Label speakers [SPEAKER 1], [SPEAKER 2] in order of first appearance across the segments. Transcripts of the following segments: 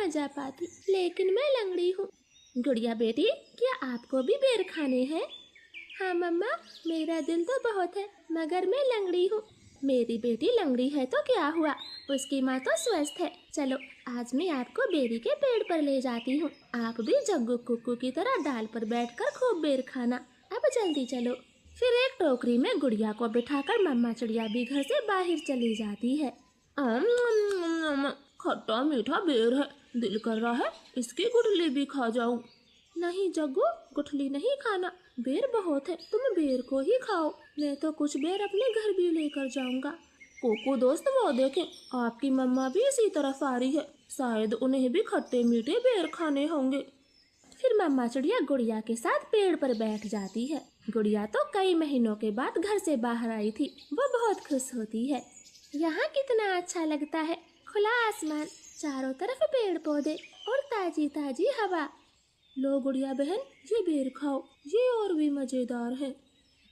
[SPEAKER 1] जा पाती, लेकिन मैं लंगड़ी हूँ। गुड़िया बेटी, क्या आपको भी बेर खाने हैं? हाँ मम्मा, मेरा दिल तो बहुत है, मगर मैं लंगड़ी हूँ। मेरी बेटी लंगड़ी है तो क्या हुआ, उसकी माँ तो स्वस्थ है। चलो आज मैं आपको बेरी के पेड़ पर ले जाती हूँ। आप भी जग्गू कुक्कू की तरह डाल पर बैठकर खूब बेर खाना। अब जल्दी चलो। फिर एक टोकरी में गुड़िया को बिठाकर मम्मा चिड़िया भी घर से बाहर चली जाती है। खट्टा मीठा बेर है, दिल कर रहा है इसकी गुठली भी खा जाऊं। नहीं जग्गू, गुठली नहीं खाना, बेर बहुत है, तुम बेर को ही खाओ। मैं तो कुछ बेर अपने घर भी लेकर जाऊंगा। कोको दोस्त, वो देखें, आपकी मम्मा भी इसी तरफ आ रही है, शायद उन्हें भी खट्टे मीठे बेर खाने होंगे। फिर मम्मा चिड़िया गुड़िया के साथ पेड़ पर बैठ जाती है। गुड़िया तो कई महीनों के बाद घर से बाहर आई थी, वो बहुत खुश होती है। यहाँ कितना अच्छा लगता है, खुला आसमान, चारों तरफ पेड़ पौधे और ताजी ताजी हवा। लो गुड़िया बहन, ये बेर खाओ, ये और भी मजेदार है।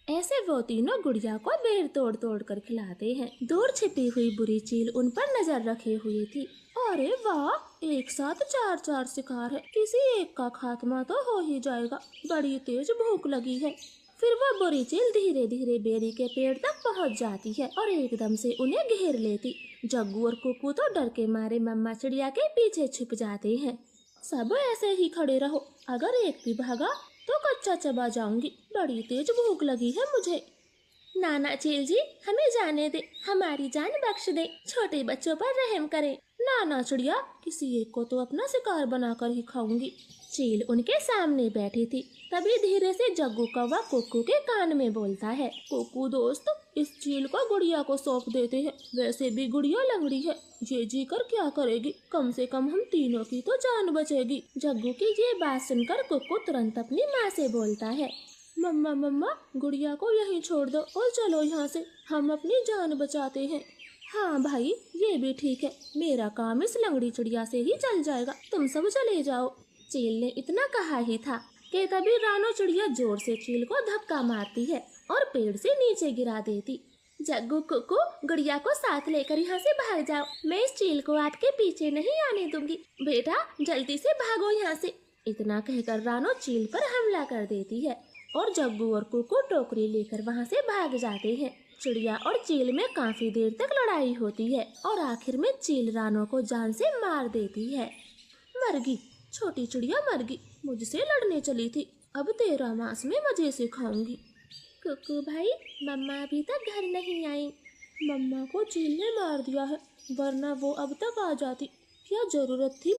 [SPEAKER 1] ऐसे वो तीनों गुड़िया को बेर तोड़ तोड़ कर खिलाते हैं। दूर छिपी हुई बुरी चील उन पर नजर रखे हुए थी। अरे वाह, एक साथ चार चार शिकार है, किसी एक का खात्मा तो हो ही जाएगा, बड़ी तेज भूख लगी है। फिर वो बुरी चील धीरे धीरे बेरी के पेड़ तक पहुंच जाती है और एकदम से उन्हें घेर लेती। जग्गू और कुक्कू तो डर के मारे मम्मा चिड़िया के पीछे छिप जाते हैं। सब ऐसे ही खड़े रहो, अगर एक भी भागा तो कच्चा चबा जाऊंगी, बड़ी तेज भूख लगी है मुझे। नाना चील जी, हमें जाने दे, हमारी जान बख्श दे, छोटे बच्चों पर रहम करें। नाना चिड़िया, किसी एक को तो अपना शिकार बनाकर ही खाऊंगी। चील उनके सामने बैठी थी, तभी धीरे से जग्गू कौवा कुक्कू के कान में बोलता है, कुक्कू दोस्त, इस चील को गुड़िया को सौंप देते हैं, वैसे भी गुड़िया लंगड़ी है, ये जी कर क्या करेगी, कम से कम हम तीनों की तो जान बचेगी। जग्गू की ये बात सुनकर कुक्कू तुरंत अपनी माँ से बोलता है, मम्मा मम्मा, गुड़िया को यहीं छोड़ दो और चलो यहाँ से, हम अपनी जान बचाते हैं। हाँ भाई, ये भी ठीक है, मेरा काम इस लंगड़ी चिड़िया से ही चल जाएगा, तुम सब चले जाओ। चील ने इतना कहा ही था कि तभी रानो चिड़िया जोर से चील को धक्का मारती है और पेड़ से नीचे गिरा देती। जग्गू कुक्कू, गुड़िया को साथ लेकर यहाँ से भाग जाओ, मैं इस चील को आपके पीछे नहीं आने दूंगी, बेटा जल्दी से भागो यहाँ से। इतना कहकर रानो चील पर हमला कर देती है और जग्गू और कुक्कू टोकरी लेकर वहाँ से भाग जाते हैं। चिड़िया और चील में काफी देर तक लड़ाई होती है और आखिर में चील रानो को जान से मार देती है। मरगी, छोटी चिड़िया मरगी, मुझसे लड़ने चली थी, अब तेरा मांस में मजे से खाऊंगी। कुक्कू भाई, मम्मा अभी तक घर नहीं आई। मम्मा को चील ने मार दिया है, वरना वो अब तक आ जाती, क्या जरूरत थी